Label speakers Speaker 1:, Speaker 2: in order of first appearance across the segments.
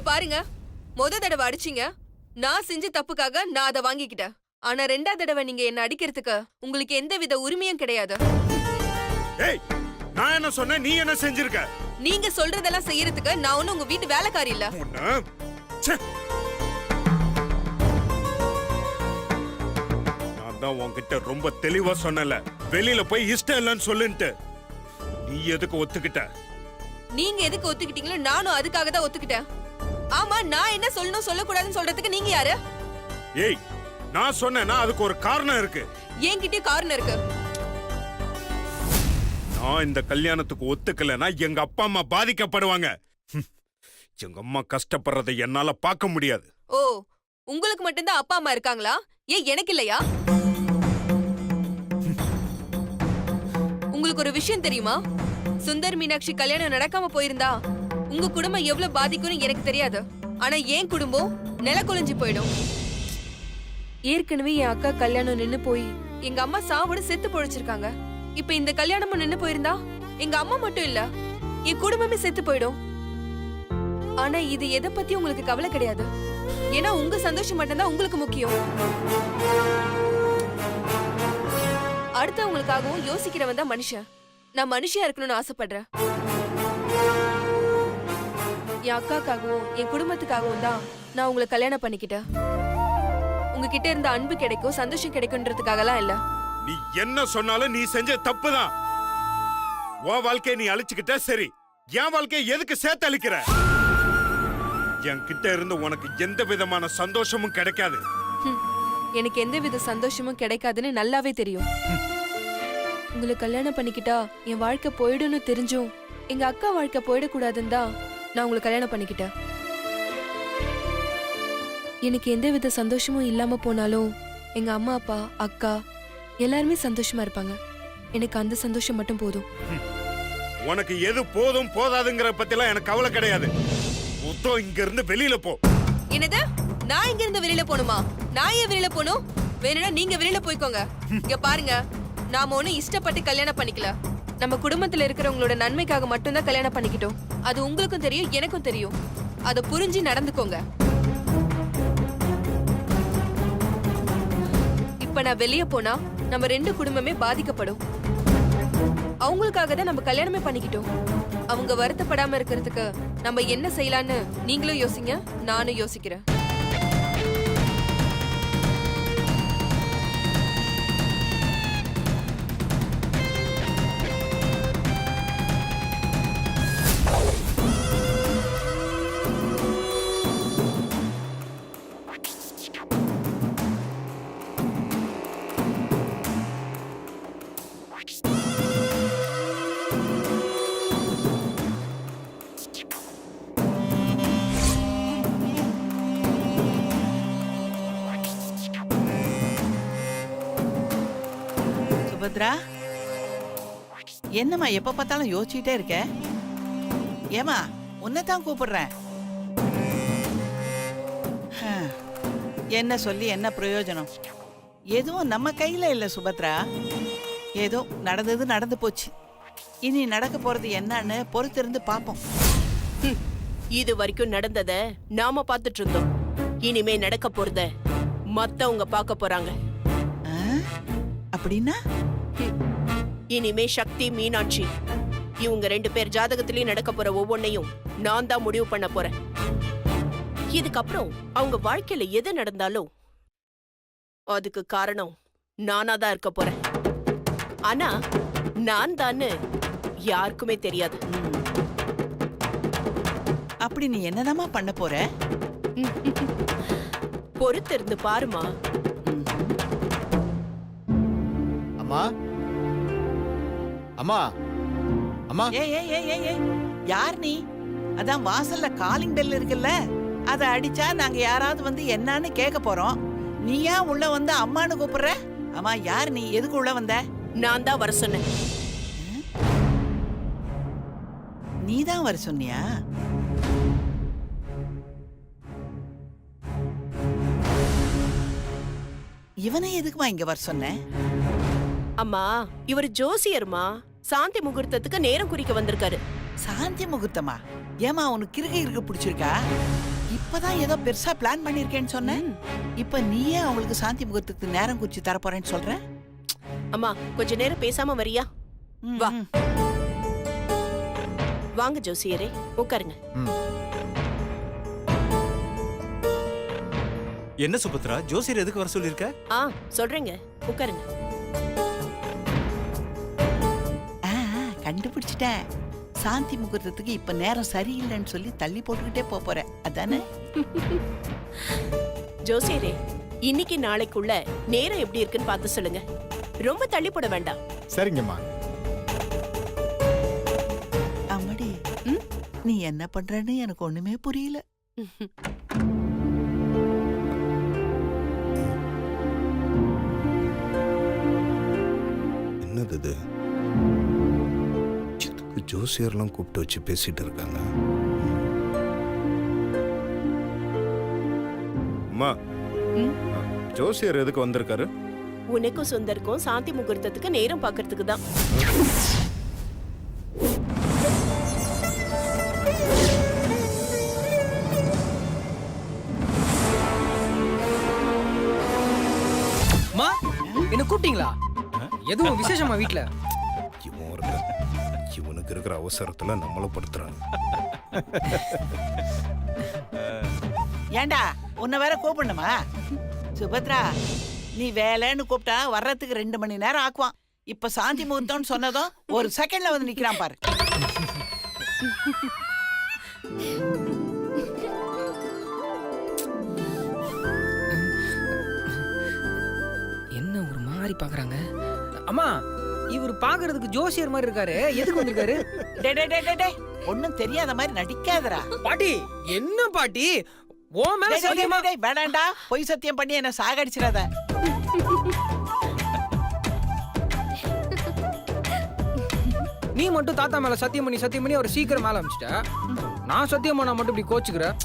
Speaker 1: பாருங்க, முத தடவை அடிச்சீங்க, நான் செஞ்ச தப்புக்காக நான் அதை வாங்கிக்கிட்டேன். ஆனா ரெண்டாவது தடவை நீங்க என்ன அடிக்கிறதுக்கு உங்களுக்கு எந்தவித உரிமையும் கிடையாது.
Speaker 2: ஏய், நான் என்ன சொன்னேன், நீ என்ன செஞ்சிருக்க?
Speaker 1: நீங்க சொல்றதெல்லாம் செய்யறதுக்கு நான் ஒண்ணும் உங்க வீட்டு வேலைக்காரி இல்ல.
Speaker 2: நான் தான் உன்கிட்ட ரொம்ப தெளிவா சொன்னல, வெளியில போய் இஷ்டம் இல்லைன்னு சொல்லுன்ட்டு. நீ எதுக்கு ஒத்துக்கிட்ட?
Speaker 1: நீங்க எதுக்கு ஒத்துக்கிட்டீங்களோ நானும் அதுக்காக தான் ஒத்துக்கிட்டேன். ஆமா, நான் என்ன சொல்லணும் சொல்லக்கூடாதுன்னு சொல்றதுக்கு நீங்க யாரு?
Speaker 2: ஏய், நான் சொன்னேன்னா அதுக்கு ஒரு காரணம் இருக்கு.
Speaker 1: என்கிட்ட காரணம் இருக்கு.
Speaker 2: நான் இந்த கல்யாணத்துக்கு ஒத்துக்கலனா எங்க அப்பா அம்மா பாதிக்கப்படுவாங்க. எங்க அம்மா கஷ்டப்படுறதை என்னால பார்க்க முடியாது.
Speaker 1: ஓ, உங்களுக்கு மட்டும்தான் அப்பா அம்மா இருக்காங்களா? ஏன் எனக்கு இல்லையா? உங்களுக்கு ஒரு விஷயம் தெரியுமா? சுந்தர் மீனாட்சி கல்யாணம் நடக்காம போயிருந்தா உங்க குடும்பம் எவ்வளவு பாதிக்கும்னு எனக்கு தெரியாது. ஆனா என் குடும்பம் நிலக்குலைஞ்சு போயிடும். ஏற்கனவே என் அக்கா கல்யாணம் நின்னு போய் எங்க அம்மா சாவோட செத்து பொழைச்சிருக்காங்க. இப்ப இந்த கல்யாணமும் நின்னு போயிருந்தா எங்க அம்மா மட்டும் இல்ல, என் குடும்பமே செத்து போயிடும். ஆனா இது எதை பத்தி உங்களுக்கு கவலை கிடையாது. ஏன்னா உங்க சந்தோஷம் மட்டும்தான் உங்களுக்கு முக்கியம். அடுத்தவங்களுக்காகவும் யோசிக்கிறவன் தான் மனுஷன். நான் மனுஷியா இருக்கணும்னு ஆசைப்படுறேன். என் அக்காக்காகவும் என் குடும்பத்துக்காகவும் தான் நான் உங்களை கல்யாணம் பண்ணிக்கிட்டேன். உங்ககிட்ட இருந்த அன்பு கிடைக்கும், சந்தோஷம் கிடைக்கும்ன்றதுக்காகலாம் இல்ல.
Speaker 2: நீ என்ன சொன்னாலும் நீ செஞ்ச தப்புதான். உன் வாழ்க்கையை நீ அழிச்சுக்கிட்ட சரி, என் வாழ்க்கையை எதுக்கு சேர்த்து அழிக்கிற? என் கிட்ட இருந்து உனக்கு எந்த விதமான சந்தோஷமும் கிடைக்காது.
Speaker 1: எனக்கு எந்த வித சந்தோஷமும் கிடைக்காதுன்னு நல்லாவே தெரியும். உங்களை கல்யாணம் பண்ணிக்கிட்டா என் வாழ்க்கை போயிடும்னு தெரிஞ்சும் எங்க அக்கா வாழ்க்கை போயிடக்கூடாதுன்னு தான் நான் உங்களை கல்யாணம் பண்ணிக்கிட்டேன். எனக்கு எந்த வித சந்தோஷமும் இல்லாம போனாலும் எங்க அம்மா அப்பா அக்கா எல்லாருமே சந்தோஷமா இருப்பாங்க. எனக்கு அந்த சந்தோஷம் மட்டும் போதும்.
Speaker 2: உனக்கு எது போதும் போதாதுங்கிற பத்திலாம் எனக்கு கவலை கிடையாது. மொத்தம் இங்க இருந்து வெளியில போ.
Speaker 1: என்னது? நான் இங்க இருந்து வெளியில போணுமா? நான் ஏன் வெளியில போணும்? வேணும்னா நீங்க வெளியில போய்க்கோங்க. இங்க பாருங்க, நாம ஒண்ணு இஷ்டப்பட்டு கல்யாணம் பண்ணிக்கல. நம்ம குடும்பத்துல இருக்கிறவங்களோட நன்மைக்காக மட்டும்தான் கல்யாணம் பண்ணிக்கிட்டோம். அது உங்களுக்கும் தெரியும், எனக்கும் தெரியும். அதை புரிஞ்சு நடந்துக்கோங்க. இப்ப நான் வெளியே போனா நம்ம ரெண்டு குடும்பமே பாதிக்கப்படும். அவங்களுக்காக தான் நம்ம கல்யாணமே பண்ணிக்கிட்டோம். அவங்க வருத்தப்படாம இருக்கிறதுக்கு நம்ம என்ன செய்யலான்னு நீங்களும் யோசிங்க, நானும் யோசிக்கிறேன்.
Speaker 3: சுபத்ரா, என்னம்மா எப்ப பார்த்தாலும் யோசிச்சுட்டே இருக்க? ஏமா, உன்னைத்தான் கூப்பிடுறேன். என்ன சொல்லி என்ன பிரயோஜனம்? எதுவும் நம்ம கையில இல்ல சுபத்ரா. ஏதோ நடந்தது நடந்து போச்சு. இனி நடக்க போறது என்னன்னு பொறுத்திருந்து பாப்போம்.
Speaker 4: இது வரைக்கும் நடந்தத நாம பாத்துட்டு இருந்தோம். இனிமே நடக்க போறத மத்தவங்க பார்க்க போறாங்க.
Speaker 3: அப்படின்னா
Speaker 4: இனிமே சக்தி, மீனாட்சி இவங்க 2 பேர் ஜாதகத்திலயும் நடக்க போற ஒவ்வொன்னையும் நான் தான் முடிவு பண்ண போறேன். இதுக்கப்புறம் அவங்க வாழ்க்கையில எது நடந்தாலும் அதுக்கு காரணம் நானா தான் இருக்க போறேன். ஆனா நான் தான்னு யாருக்குமே தெரியாது.
Speaker 3: அப்படி நீ என்னதாம்மா பண்ண போற?
Speaker 4: பொறுத்திருந்து பாருமா.
Speaker 5: அம்மா அம்மா அம்மா,
Speaker 3: ஏய் ஏய் ஏய் ஏய் ஏய், யார் நீ? அதான் வாசல்ல காலிங் பெல் இருக்குல்ல, அத அடிச்சா நாங்க யாராவது வந்து என்னன்னு கேட்க போறோம். நீ ஏன் உள்ள வந்து அம்மான்னு கூப்பிடுற? அம்மா, யார் நீ? எதுக்கு உள்ள வந்த?
Speaker 4: நான் தான் வர சொன்னேன்.
Speaker 3: நீ தான் வர சொன்னியா? இவனை எதுக்குமா இங்க வர சொன்ன?
Speaker 4: அம்மா, இவர் ஜோசியர்மா. சாந்தி முகூர்த்தத்துக்கு நேரம் குறிக்க வந்திருக்காரு.
Speaker 3: சாந்தி முகூர்த்தமா? ஏமா, உனக்கு கிறுக்கு பிடிச்சிருக்கா? இப்பதான் ஏதோ பெருசா பிளான் பண்ணிருக்கேன்னு சொன்ன. இப்ப நீயே அவங்களுக்கு சாந்தி முகூர்த்தத்துக்கு நேரம் குறிச்சு தரப்போறேன்னு சொல்ற?
Speaker 4: அம்மா, கொஞ்ச நேரம் பேசாம வரியா? வா. வாங்க ஜோசியரே, உட்காருங்க.
Speaker 5: என்ன சுபத்ரா, ஜோசியர் எதுக்கு வர சொல்லிருக்க?
Speaker 4: சொல்றேங்க, உட்காருங்க.
Speaker 3: கண்டுபிடிச்சிட்டேன். சாந்தி முகூர்த்தத்துக்கு இப்ப நேரம் சரியில்லைன்னு சொல்லி தள்ளி போட்டுக்கிட்டே போற அதானே?
Speaker 4: ஜோசியரே, இன்னைக்கு நாளைக்குள்ள நேரம் எப்படி இருக்குன்னு பார்த்து சொல்லுங்க. ரொம்ப தள்ளி போட வேண்டாம்.
Speaker 5: சரிங்கம்மா.
Speaker 3: அம்மாடி, நீ என்ன பண்றன்னு எனக்கு ஒண்ணுமே புரியல.
Speaker 6: என்னது இது? ஜோசியர்லாம் கூப்பிட்டு வச்சு பேசிட்டு இருக்காங்க.
Speaker 2: அம்மா, ஜோசியர் எதுக்கு வந்திருக்காரு?
Speaker 4: உனக்கும் சுந்தருக்கும் சாந்தி முகூர்த்தத்துக்கு நேரம் பார்க்கறதுக்கு தான்.
Speaker 7: என்ன கூப்பிட்டீங்களா? எதுவும் விசேஷமா வீட்ல?
Speaker 6: இவனுக்கு இருக்கிற அவசரத்துல நம்மள படுத்துறாங்க.
Speaker 3: ஏண்டா, உன்னை வேற கூப்பிடணுமா? சுபத்ரா, நீ வேலைன்னு கூப்பிட்டா வர்றதுக்கு 2 மணி நேரம் ஆக்குவான். இப்ப சாந்தி முகூர்த்தம்னு சொன்னதும் ஒரு செகண்ட்ல வந்து நிக்கிறான் பாரு.
Speaker 7: என்ன ஒரு மாதிரி பாக்குறாங்க? அம்மா, இவர் பாக்குறதுக்கு ஜோசியர் மாதிரி இருக்காரு. எதுக்கு வந்திருக்காரு?
Speaker 3: ஒண்ணும் தெரியாத மாதிரி நடிக்காதடா.
Speaker 7: பாட்டி, என்ன பாட்டி? ஓ மேல சத்தியமா?
Speaker 3: வேண்டாண்டா, பொய் சத்தியம் பண்ணி என்ன சாகடிச்சிடாத.
Speaker 7: நீ மட்டும் தாத்தா மேல சத்தியம் பண்ணி அவர் சீக்கிரம் மேல அமிச்சிட்ட. நான் சத்தியம் பண்ணா மட்டும் இப்படி கோச்சுக்கிறேன்.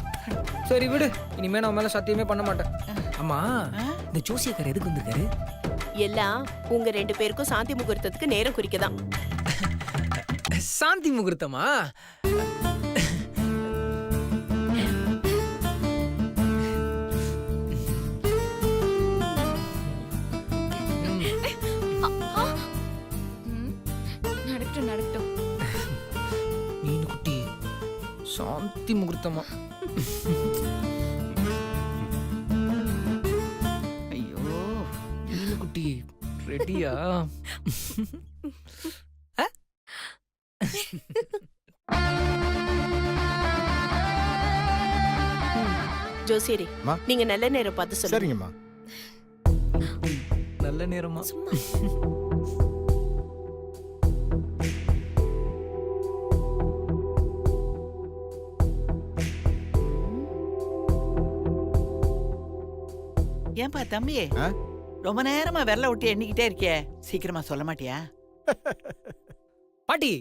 Speaker 7: சரி விடு, இனிமே நான் மேல சத்தியமே பண்ண மாட்டேன். அம்மா, இந்த ஜோசியக்காரர் எதுக்கு வந்திருக்காரு?
Speaker 4: எல்லாம் உங்க 2 பேருக்கும் சாந்தி முகூர்த்தத்துக்கு நேரம் குறிக்கதான்.
Speaker 7: சாந்தி முகூர்த்தமா?
Speaker 1: நடக்கட்டும்.
Speaker 7: மீன் குட்டி, சாந்தி முகூர்த்தமா?
Speaker 3: ஐயோ,
Speaker 7: மீன் குட்டி ரெடியா?
Speaker 4: ஜோசியரே, நீங்க நல்ல நேரம் பார்த்து சொல்லுங்க.
Speaker 5: சரிங்கம்மா.
Speaker 7: நல்ல நேரமா?
Speaker 3: ஏன்பா தம்பி, ரொம்ப நேரமா விரல விட்டு எண்ணிக்கிட்டே இருக்கியே, சீக்கிரமா சொல்ல மாட்டியா?
Speaker 7: பாட்டி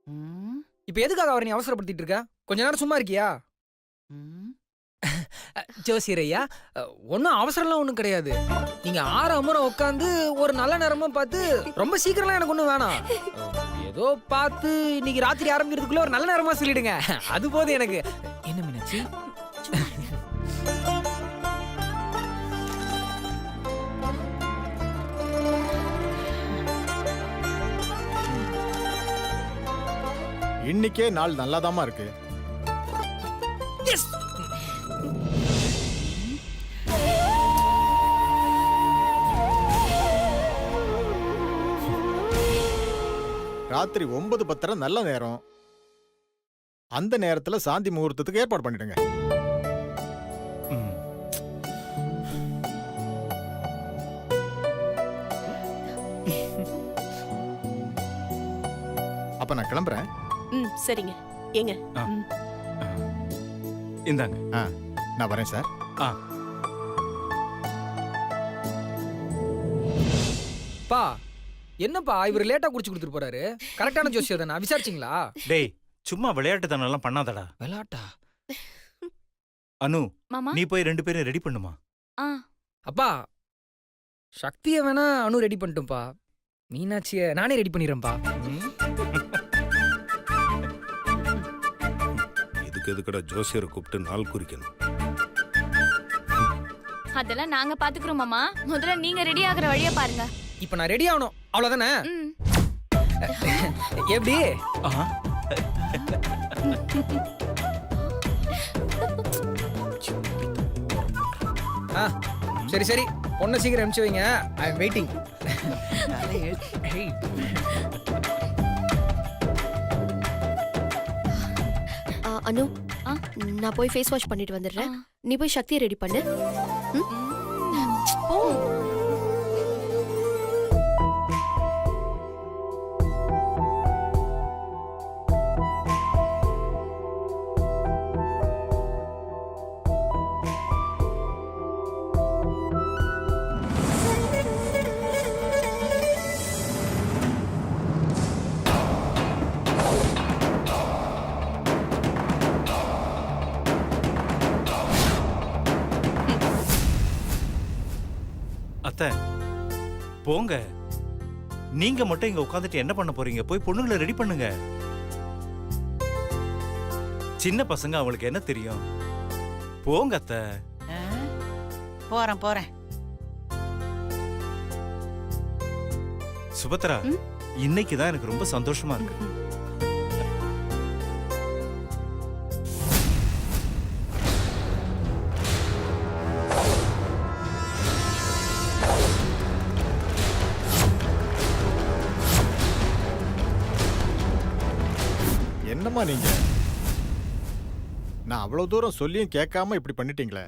Speaker 3: ம்,
Speaker 7: இப்ப எதுக்காக அவரை நீ அவசரப்படுத்திட்டு இருக்க? கொஞ்ச நேரம் சும்மா இருக்கியா?
Speaker 3: ம்.
Speaker 7: ஜோசியரையா, ஒன்றும் அவசரம்லாம் ஒன்றும் கிடையாது. நீங்க 6 அமுறை உட்காந்து ஒரு நல்ல நேரமா பார்த்து, ரொம்ப சீக்கிரம்லாம் எனக்கு ஒன்றும் வேணாம். ஏதோ பார்த்து இன்னைக்கு ராத்திரி ஆரம்பிக்கிறதுக்குள்ள ஒரு நல்ல நேரமா சொல்லிடுங்க. அது போதும் எனக்கு. என்ன மீனாட்சி?
Speaker 8: இன்னைக்கே நாள் நல்லாதாம்மா இருக்கு.
Speaker 7: எஸ்.
Speaker 8: ராத்திரி 9:10 நல்ல நேரம். அந்த நேரத்துல சாந்தி முகூர்த்தத்துக்கு ஏற்பாடு பண்ணிடுங்க.
Speaker 5: ம்.
Speaker 8: அப்ப நான் கிளம்புறேன்.
Speaker 4: ம் சரிங்க. ஏங்க
Speaker 5: ஆ.
Speaker 4: ம்.
Speaker 5: இந்தாங்க.
Speaker 8: நான் வரேன் சார்.
Speaker 5: ஆ.
Speaker 7: பா என்னப்பா இவர் லேட்டா குடிச்சு கொடுத்துட்டு போறாரு? கரெக்டான ஜோசியர் தானே? விசாரிச்சிங்களா?
Speaker 5: டேய் சும்மா விளையாட்டு தானெல்லாம் பண்ணாதடா.
Speaker 7: விளையாட்டா?
Speaker 5: அனு
Speaker 9: மாமா
Speaker 5: நீ போய் 2 பேரும் ரெடி பண்ணுமா.
Speaker 9: ஆ
Speaker 7: அப்பா சக்தியை வேணா அனு ரெடி பண்ணிட்டும்பா. மீனாட்சிய நானே ரெடி பண்ணிடுறேன்ப்பா.
Speaker 6: இதுக்கு எதுக்கடா ஜோசியரை கூப்பிட்டு நாள் குறிக்கணும்?
Speaker 9: அதெல்லாம் நாங்க பாத்துக்கிறோம் மாமா. முதல்ல நீங்க ரெடி ஆகுற வழிய பாருங்க.
Speaker 7: இப்ப நான் ரெடி ஆகணும் அவ்வளவுதானே?
Speaker 9: ம்.
Speaker 7: எப்படி?
Speaker 5: ஆஹா.
Speaker 7: ஆ, சரி சரி பொண்ணை சீக்கிரம் அனுப்பிச்சு வைங்க. I am waiting.
Speaker 10: அனு,
Speaker 9: ஆ?
Speaker 10: நான் போய் ஃபேஸ் வாஷ் பண்ணிட்டு வந்துடுறேன். நீ போய் சக்தியை ரெடி பண்ணு. ம்? போ.
Speaker 5: அத்தை போங்க. நீங்க மட்டும் இங்க உட்காந்துட்டு என்ன பண்ண போறீங்க? போய் பொண்ணுங்களை ரெடி பண்ணுங்க. சின்ன பசங்க அவங்களுக்கு என்ன தெரியும்? போங்க அத்தை.
Speaker 3: ஆ, போறேன் போறேன்.
Speaker 5: சுபத்ரா இன்னைக்கு தான் எனக்கு ரொம்ப சந்தோஷமா இருக்கு.
Speaker 8: என்னம்மா நீங்க? நான் அவ்வளவு தூரம் சொல்லியும் கேட்காம இப்படி பண்ணிட்டீங்களே.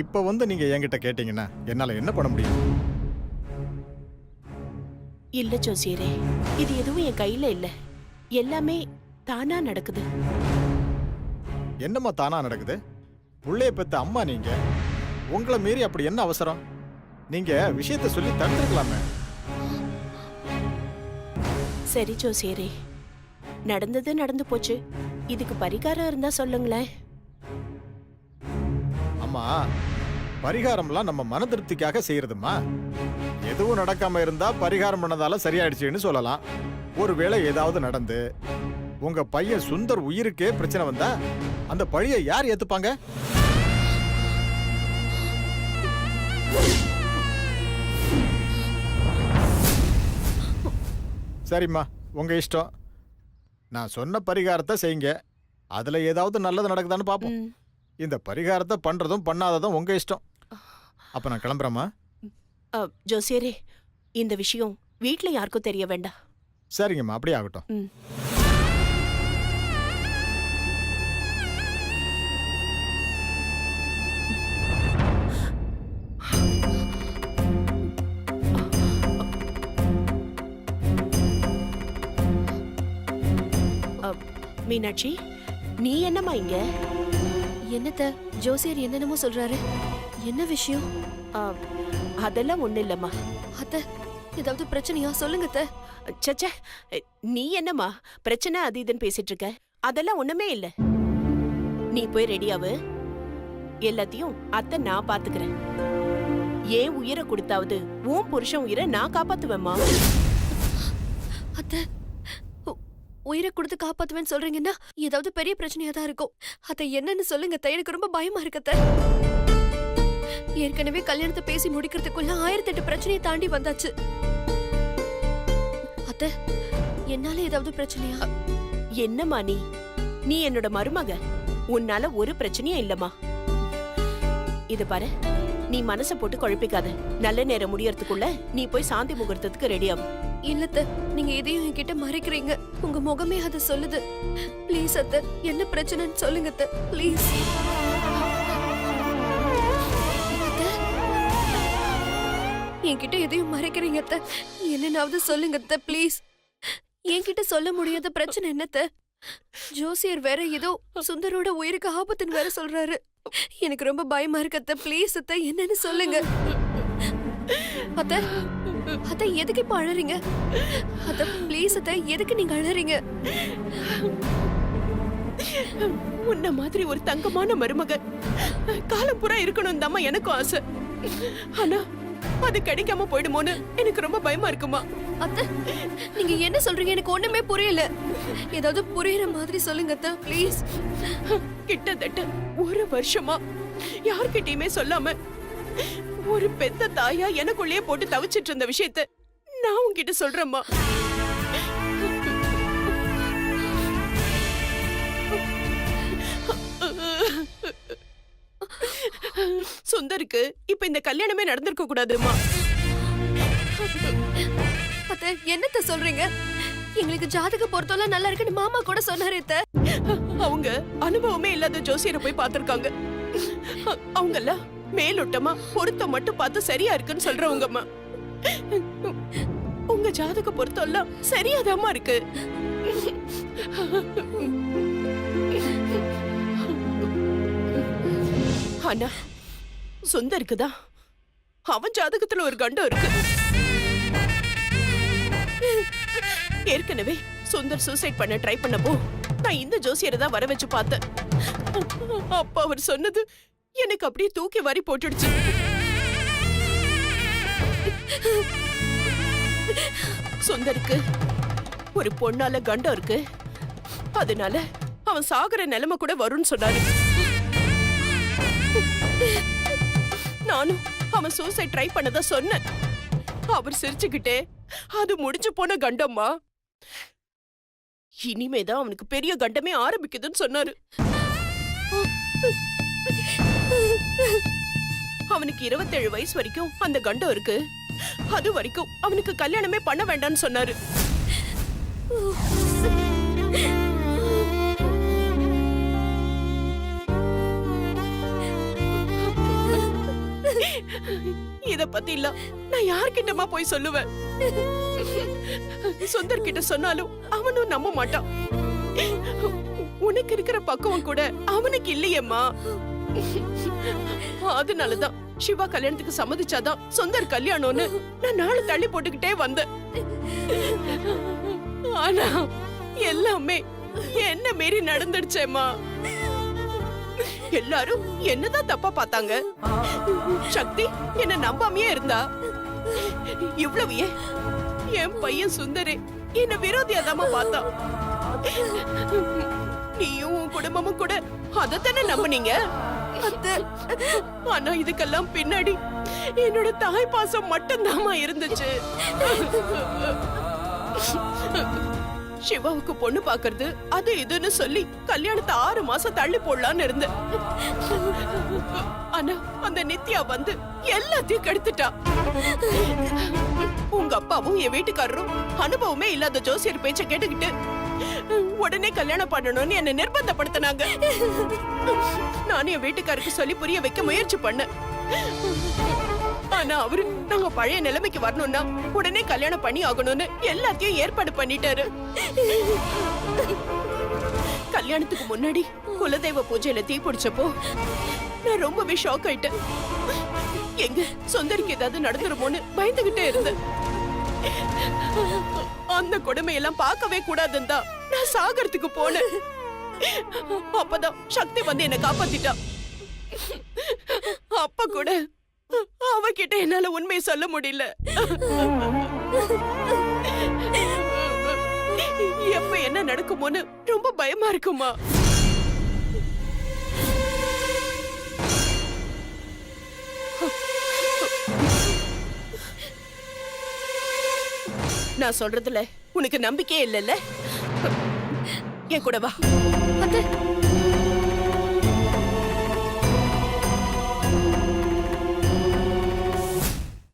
Speaker 8: இப்ப வந்து நீங்க என்கிட்ட கேட்டீங்கன்னா என்னால என்ன பண்ண முடியும்?
Speaker 4: இல்ல ஜோசியரே, இது எதுவும் என் கையில இல்ல. எல்லாமே தானா நடக்குது.
Speaker 8: என்னம்மா தானா நடக்குது? புள்ளைய பெத்த அம்மா நீங்க. உங்களை மீறி அப்படி என்ன அவசரம்? நீங்க விஷயத்த சொல்லி தடுத்துக்கலாமே.
Speaker 4: சரி ஜோசியரே, நடந்தது நடந்து போச்சு. இதுக்கு பரிகாரம் இருந்தா சொல்லுங்களேன்.
Speaker 8: அம்மா, பரிகாரம்லாம் நம்ம மன திருப்திக்காக செய்யறதுமா. எதுவும் நடக்காம இருந்தா பரிகாரம் பண்ணதால சரியாயிடுச்சுன்னு சொல்லலாம். ஒருவேளை ஏதாவது நடந்து உங்க பையன் சுந்தர் உயிருக்கே பிரச்சனை வந்தா அந்த பழியை யார் ஏத்துப்பாங்க? சரிம்மா, உங்க இஷ்டம். நான் சொன்ன பரிகாரத்தை செய்யுங்க. அதுல ஏதாவது நல்லது நடக்குதான்னு பாப்போம்.
Speaker 4: ம்.
Speaker 8: இந்த பரிகாரத்தை பண்றதும் பண்ணாததும் உங்க இஷ்டம். அப்ப நான் கிளம்புறேம்மா.
Speaker 4: ஜோசியரே, இந்த விஷயம் வீட்ல யாருக்கும் தெரிய வேண்டாம்.
Speaker 8: சரிங்கம்மா, அப்படியே ஆகட்டும்.
Speaker 4: ம். மீனாட்சி, நீ என்னம்மா இங்க?
Speaker 10: என்னத்த ஜோசியர் என்னென்னமோ சொல்றாரு. என்ன விஷயம்?
Speaker 4: ஆ, அதெல்லாம் ஒண்ணு இல்லம்மா.
Speaker 10: அத்தை, ஏதாவது பிரச்சனையா? சொல்லுங்க அத்தை.
Speaker 4: சச்சே, நீ என்னம்மா பிரச்சனை அது இதுன்னு பேசிட்டு இருக்க? அதெல்லாம் ஒண்ணுமே இல்ல. நீ போய் ரெடியாவு. எல்லாத்தையும் அத்தை நான் பாத்துக்கிறேன். ஏன் உயிரை கொடுத்தாவது உன் புருஷன் உயிரை நான் காப்பாத்துவேம்மா.
Speaker 10: அத்தை, உயிரை கொடுத்து காப்பாத்துவேன்னு சொல்றீங்கன்னா ஏதாவது பெரிய பிரச்சனையா தான் இருக்கும். அத்தை, என்னன்னு சொல்லுங்க அத்தை. எனக்கு ரொம்ப பயமா இருக்கு அத்தை. ஏற்கனவே கல்யாணத்தை பேசி முடிக்கிறதுக்குள்ள 1008 பிரச்சனையை தாண்டி வந்தாச்சு. அத்தை, என்னால ஏதாவது பிரச்சனையா?
Speaker 4: என்னம்மா நீ என்னோட மருமக. உன்னால ஒரு பிரச்சனையும் இல்லம்மா. இது பாரு, நீ மனச போட்டு குழப்பிக்காத. நல்ல நேரம் முடியறதுக்குள்ள நீ போய் சாந்தி முகூர்த்தத்துக்கு ரெடி ஆகும்.
Speaker 10: இல்ல அத்தை, நீங்க எதையும் என்கிட்ட மறைக்கிறீங்க. உங்க முகமே அதை சொல்லுது. ப்ளீஸ் அத்தை, என்ன பிரச்சனைன்னு சொல்லுங்க அத்தை, ப்ளீஸ். என்கிட்ட எதையும் மறைக்கிறீங்க அத்தை. என்னன்னாவது சொல்லுங்க அத்தை, ப்ளீஸ். என்கிட்ட சொல்ல முடியாத பிரச்சனை என்னத்த? ஜோசியர் வேற ஏதோ சுந்தரோட உயிருக்கு ஆபத்துன்னு வேற சொல்றாரு. எனக்கு ரொம்ப பயமா இருக்கு அத்தை. ப்ளீஸ் அத்தை, என்னன்னு சொல்லுங்க அத்தை. அத்தை, எதுக்கு இப்ப அழறீங்க? அத்தை, ப்ளீஸ் அத்தை, எதுக்கு நீங்க அழறீங்க?
Speaker 4: உன்ன மாதிரி ஒரு தங்கமான மருமக காலம் பூரா இருக்கணும் தாம்மா எனக்கும் ஆசை. ஆனா அது கிடைக்காம போயிடுமோன்னு எனக்கு ரொம்ப பயமா இருக்குமா.
Speaker 10: அத்தை, நீங்க என்ன சொல்றீங்க? எனக்கு ஒண்ணுமே புரியல. ஏதாவது புரியுற மாதிரி சொல்லுங்க அத்தை, ப்ளீஸ்.
Speaker 4: கிட்டத்தட்ட ஒரு வருஷமா யார்கிட்டயுமே சொல்லாம ஒரு பெத்த தாயா எனக்குள்ளேயே போட்டு தவிச்சிட்டு இருந்த விஷயத்த நான் உன்கிட்ட சொல்றேம்மா. சுந்தருக்கு இப்ப இந்த கல்யாணமே நடந்திருக்க கூடாதுமா.
Speaker 10: அத்தை, என்னத்த சொல்றீங்க? எங்களுக்கு ஜாதக பொருத்தம்லாம் நல்லா இருக்குன்னு மாமா கூட சொன்னாரு அத்தை.
Speaker 4: அவங்க அனுபவமே இல்லாத ஜோசியரை போய் பார்த்திருக்காங்க. அவங்க எல்லாம் மேலோட்டமா பொருத்தம் மட்டும் பார்த்து சரியா இருக்குன்னு சொல்றவங்கம்மா. உங்க ஜாதக பொருத்தம் எல்லாம் சரியாதாம்மா இருக்கு. ஆனா சுந்தருக்குதான் அவன் ஜாதகத்துல ஒரு கண்டம் இருக்கு. ஏற்கனவே சுந்தர் சூசைட் பண்ண ட்ரை பண்ணப்போ நான் இந்த ஜோசியரை தான் வர வச்சு பார்த்தேன். அப்ப அவர் சொன்னது எனக்கு அப்படியே தூக்கி வாரி போட்டுடுச்சு. சுந்தருக்கு ஒரு பொண்ணால கண்டம் இருக்கு. அதனால அவன் சாகுற நிலைமை கூட வரும்னு சொன்னாரு. நானும் அவன் சூசைட் ட்ரை பண்ணதா சொன்னேன். அவர் சிரிச்சுக்கிட்டே அது முடிஞ்சு போன கண்டம்மா, இனிமேதான் அவனுக்கு பெரிய கண்டமே ஆரம்பிக்குதுன்னு சொன்னாரு. அவனுக்கு 27 வயசு வரைக்கும் அந்த கண்டம் இருக்கு. அது வரைக்கும் அவனுக்கு கல்யாணமே பண்ண வேண்டாம்னு சொன்னாரு. இத பத்தி இல்ல நான் யார்கிட்டமா போய் சொல்லுவேன்? சுந்தர் கிட்ட சொன்னாலும் அவனும் நம்ப மாட்டான். உனக்கு இருக்கிற பக்குவம் கூட அவனுக்கு இல்லையேம்மா. அதனாலதான் சிவா கல்யாணத்துக்கு சம்மதிச்சாதான் சுந்தர் கல்யாணம்னு நான் நாளை தள்ளி போட்டுக்கிட்டே வந்தேன். ஆனா எல்லாமே என்ன மீறி நடந்துடுச்சேம்மா. எல்லாரும் என்னதான் தப்பா பார்த்தாங்க. சக்தி என்ன நம்பாமையே இருந்தா. இவ்வளவு என் பையன் சுந்தரே என்ன விரோதியாதாமா பார்த்தா. நீயும் உன் குடும்பமும் கூட அதத்தானே நம்பினீங்க. ஆனா இதுக்கெல்லாம் பின்னாடி என்னோட தாய் பாசம் மட்டும்தாமா இருந்துச்சு. சிவாவுக்கு பொண்ணு பாக்குறது அது இதுன்னு சொல்லி கல்யாணத்தை 6 மாசம் தள்ளி போடலான்னு இருந்தேன். ஆனா அந்த நித்யா வந்து எல்லாத்தையும் கெடுத்துட்டா. உங்க அப்பாவும் என் வீட்டுக்காரரும் அனுபவமே இல்லாத ஜோசியர் பேச்ச கேட்டுக்கிட்டு உடனே கல்யாணம் பண்ணணும்னு என்ன நிர்பந்தப்படுத்தினாங்க. நானும் என் வீட்டுக்காருக்கு சொல்லி புரிய வைக்க முயற்சி பண்ணேன். ஆனா அவரு நாங்க பழைய நிலைமைக்கு வரணும்னா உடனே கல்யாணம் பண்ணி ஆகணும்னு எல்லாத்தையும் ஏற்பாடு பண்ணிட்டாரு. கல்யாணத்துக்கு முன்னாடி குலதெய்வ பூஜையில தீ பிடிச்சப்போ நான் ரொம்பவே ஷாக் ஆயிட்டேன். எங்க சுந்தரிக்கு ஏதாவது நடந்துருமோன்னு பயந்துகிட்டே இருந்தேன். அந்த கொடுமையெல்லாம் பார்க்கவே கூடாதுன்னு தான் நான் சாகறதுக்கு போனேன். அப்பதான் சக்தி வந்து என்ன காப்பாத்திட்டா. அப்ப கூட அவகிட்ட என்னால உண்மையை சொல்ல முடியல. எப்ப என்ன நடக்குமோன்னு ரொம்ப பயமா இருக்குமா. நான் சொல்றதுல உனக்கு நம்பிக்கையே இல்லைல்ல? என் கூட வா.
Speaker 10: அத்தை